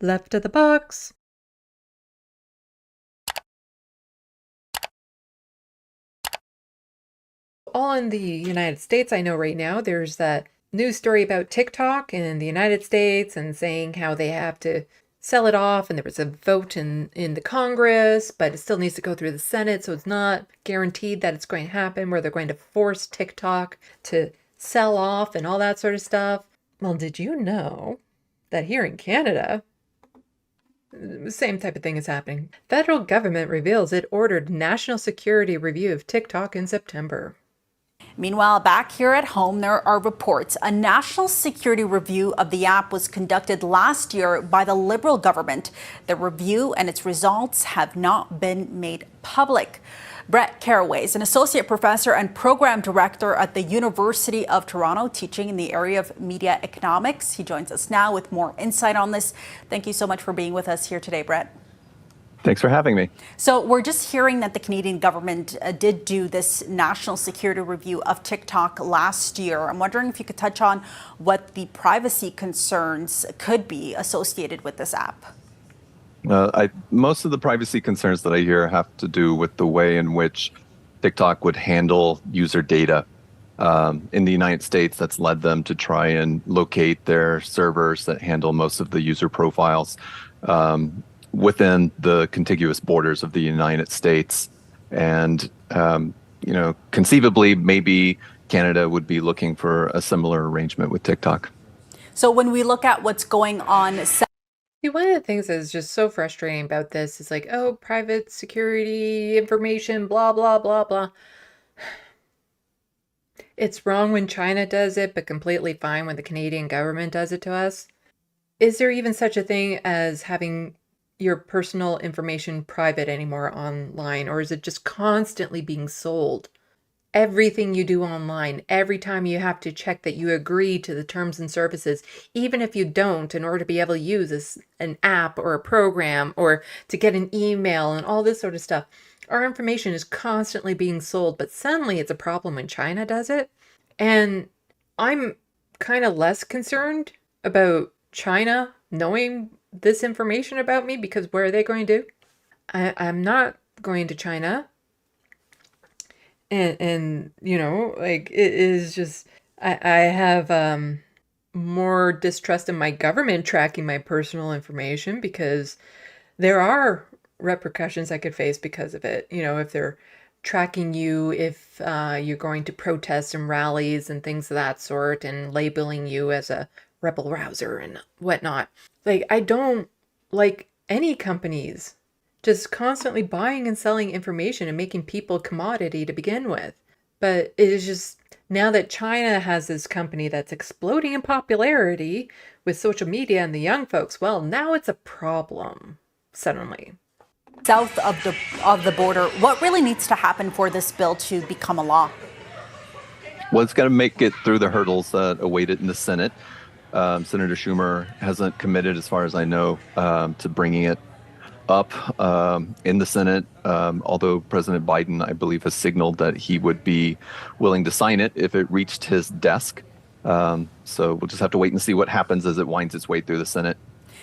Left of the box. All in the United States, I know right now there's that news story about TikTok in the United States and saying how they have to sell it off, and there was a vote in the Congress, but it still needs to go through the Senate, so it's not guaranteed that it's going to happen where they're going to force TikTok to sell off and all that sort of stuff. Well, did you know that here in Canada, the same type of thing is happening? Federal government reveals it ordered national security review of TikTok in September. Meanwhile, back here at home, there are reports a national security review of the app was conducted last year by the Liberal government. The review and its results have not been made public. Brett Caraway is an associate professor and program director at the University of Toronto, teaching in the area of media economics. He joins us now with more insight on this. Thank you so much for being with us here today, Brett. Thanks for having me. So we're just hearing that the Canadian government did do this national security review of TikTok last year. I'm wondering if you could touch on what the privacy concerns could be associated with this app. Most of the privacy concerns that I hear have to do with the way in which TikTok would handle user data. In the United States, that's led them to try and locate their servers that handle most of the user profiles within the contiguous borders of the United States. And, conceivably, maybe Canada would be looking for a similar arrangement with TikTok. So when we look at what's going on... One of the things that is just so frustrating about this is like, oh, private security information, blah, blah, blah, blah. It's wrong when China does it, but completely fine when the Canadian government does it to us. Is there even such a thing as having your personal information private anymore online, or is it just constantly being sold? Everything you do online, every time you have to check that you agree to the terms and services, even if you don't, in order to be able to use an app or a program or to get an email and all this sort of stuff, our information is constantly being sold. But suddenly it's a problem when China does it. And I'm kind of less concerned about China knowing this information about me, because where are they going to do? I'm not going to China. And it is just, I have more distrust in my government tracking my personal information, because there are repercussions I could face because of it. If they're tracking you, if you're going to protests and rallies and things of that sort, and labeling you as a rebel rouser and whatnot. I don't like any companies just constantly buying and selling information and making people commodity to begin with. But it is just, now that China has this company that's exploding in popularity with social media and the young folks, well, now it's a problem, suddenly. South of the border, what really needs to happen for this bill to become a law? Well, it's got to make it through the hurdles that await it in the Senate. Senator Schumer hasn't committed, as far as I know, to bringing it up in the Senate, although President Biden, I believe, has signaled that he would be willing to sign it if it reached his desk. So we'll just have to wait and see what happens as it winds its way through the Senate.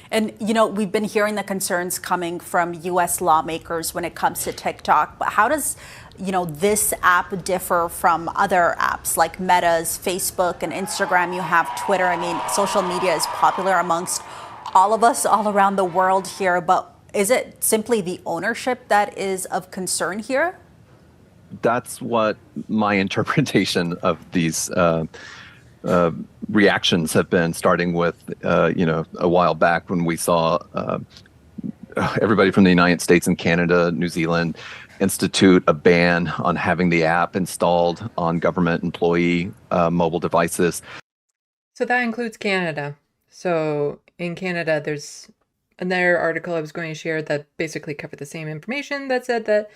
And, we've been hearing the concerns coming from U.S. lawmakers when it comes to TikTok. But how does, this app differ from other apps like Meta's Facebook and Instagram? You have Twitter. I mean, social media is popular amongst all of us all around the world here. But is it simply the ownership that is of concern here? That's what my interpretation of these reactions have been, starting with, a while back when we saw everybody from the United States and Canada, New Zealand, institute a ban on having the app installed on government employee mobile devices. So that includes Canada. So in Canada, there's another article I was going to share that basically covered the same information that said that,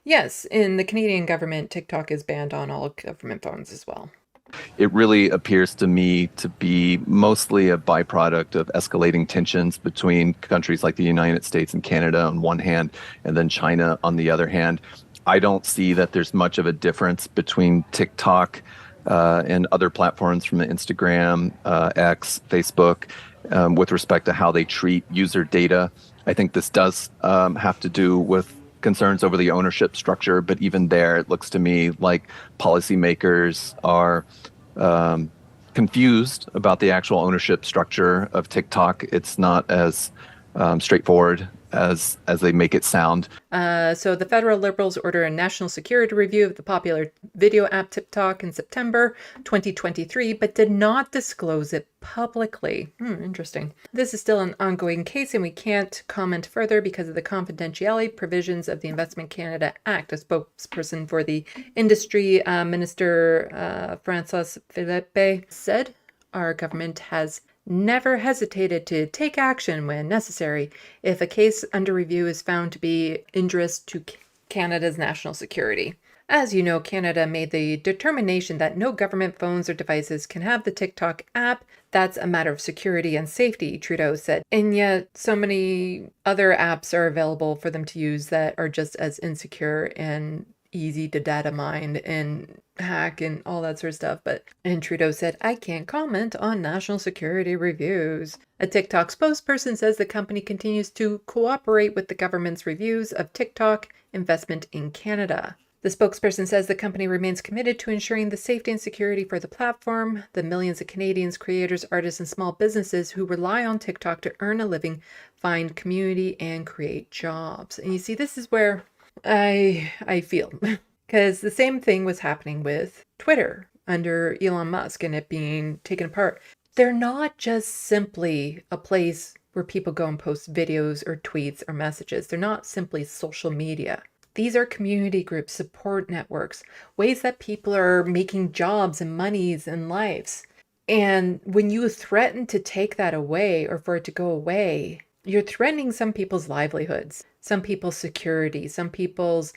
yes, in the Canadian government, TikTok is banned on all government phones as well. It really appears to me to be mostly a byproduct of escalating tensions between countries like the United States and Canada on one hand, and then China on the other hand. I don't see that there's much of a difference between TikTok and other platforms from Instagram, X, Facebook, with respect to how they treat user data. I think this does have to do with concerns over the ownership structure, but even there, it looks to me like policymakers are confused about the actual ownership structure of TikTok. It's not as straightforward as they make it sound. So the federal liberals order a national security review of the popular video app TikTok in September 2023, but did not disclose it publicly. Interesting. This is still an ongoing case, and we can't comment further because of the confidentiality provisions of the Investment Canada Act. A spokesperson for the industry, Minister Francois Philippe, said, "Our government has never hesitated to take action when necessary if a case under review is found to be injurious to Canada's national security." As you know, Canada made the determination that no government phones or devices can have the TikTok app. That's a matter of security and safety, Trudeau said. And yet, so many other apps are available for them to use that are just as insecure and easy to data mine and hack and all that sort of stuff. And Trudeau said, "I can't comment on national security reviews." A TikTok spokesperson says the company continues to cooperate with the government's reviews of TikTok investment in Canada. The spokesperson says the company remains committed to ensuring the safety and security for the platform. The millions of Canadians, creators, artists, and small businesses who rely on TikTok to earn a living, find community, and create jobs. And you see, this is where I feel, because the same thing was happening with Twitter under Elon Musk and it being taken apart. They're not just simply a place where people go and post videos or tweets or messages. They're not simply social media. These are community groups, support networks, ways that people are making jobs and monies and lives. And when you threaten to take that away or for it to go away, you're threatening some people's livelihoods, some people's security, some people's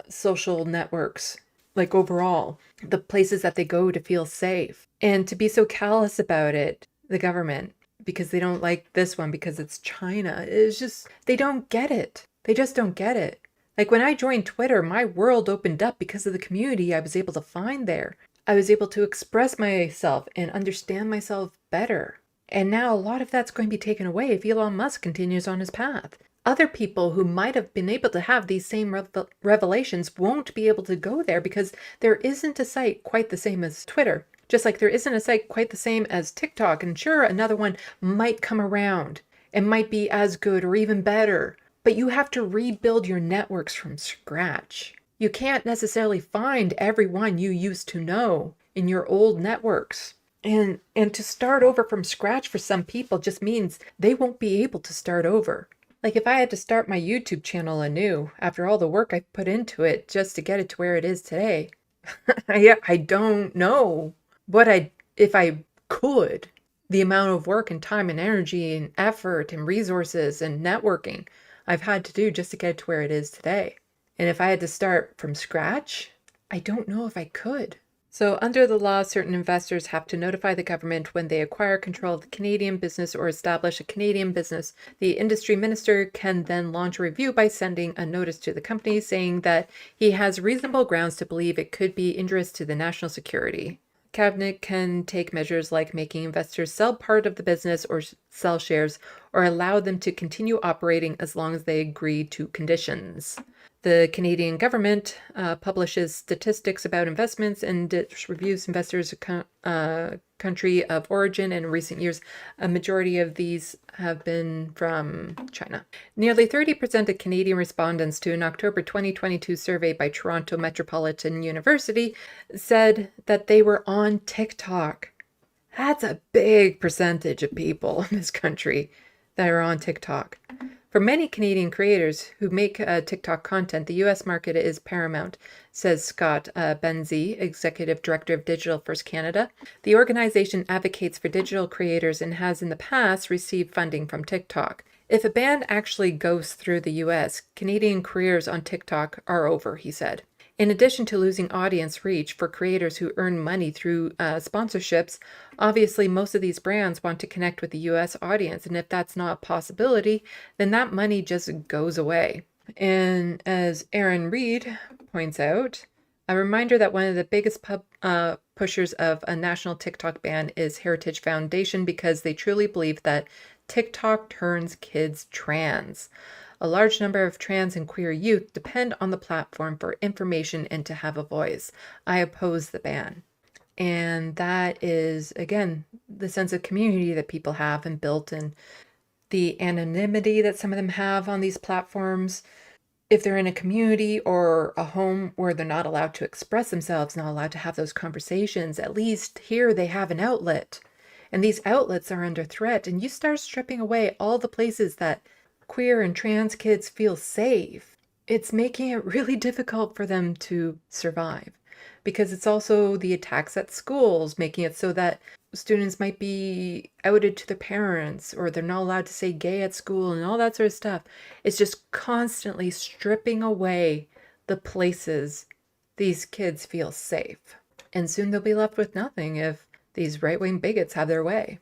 social networks, like overall, the places that they go to feel safe. And to be so callous about it, the government, because they don't like this one because it's China, it's just, they don't get it. They just don't get it. Like when I joined Twitter, my world opened up because of the community I was able to find there. I was able to express myself and understand myself better. And now a lot of that's going to be taken away if Elon Musk continues on his path. Other people who might have been able to have these same revelations won't be able to go there because there isn't a site quite the same as Twitter. Just like there isn't a site quite the same as TikTok. And sure, another one might come around and might be as good or even better. But you have to rebuild your networks from scratch. You can't necessarily find everyone you used to know in your old networks. And to start over from scratch for some people just means they won't be able to start over. Like if I had to start my YouTube channel anew after all the work I put into it just to get it to where it is today, I don't know if I could, the amount of work and time and energy and effort and resources and networking I've had to do just to get it to where it is today. And if I had to start from scratch, I don't know if I could. So under the law, certain investors have to notify the government when they acquire control of the Canadian business or establish a Canadian business. The industry minister can then launch a review by sending a notice to the company saying that he has reasonable grounds to believe it could be injurious to the national security. Cabinet can take measures like making investors sell part of the business or sell shares or allow them to continue operating as long as they agree to conditions. The Canadian government publishes statistics about investments and it reviews investors' country of origin. In recent years, a majority of these have been from China. Nearly 30% of Canadian respondents to an October 2022 survey by Toronto Metropolitan University said that they were on TikTok. That's a big percentage of people in this country that are on TikTok. For many Canadian creators who make TikTok content, the U.S. market is paramount, says Scott Benzie, Executive Director of Digital First Canada. The organization advocates for digital creators and has in the past received funding from TikTok. If a ban actually goes through the U.S., Canadian careers on TikTok are over, he said. In addition to losing audience reach for creators who earn money through sponsorships, obviously most of these brands want to connect with the US audience. And if that's not a possibility, then that money just goes away. And as Aaron Reed points out, A reminder that one of the biggest pushers of a national TikTok ban is Heritage Foundation, because they truly believe that TikTok turns kids trans. A large number of trans and queer youth depend on the platform for information and to have a voice. I oppose the ban. And that is, again, the sense of community that people have and built, and the anonymity that some of them have on these platforms. If they're in a community or a home where they're not allowed to express themselves, not allowed to have those conversations, at least here they have an outlet. And these outlets are under threat. And you start stripping away all the places that queer and trans kids feel safe. It's making it really difficult for them to survive, because it's also the attacks at schools, making it so that students might be outed to their parents, or they're not allowed to say gay at school and all that sort of stuff. It's just constantly stripping away the places these kids feel safe. And soon they'll be left with nothing if these right-wing bigots have their way.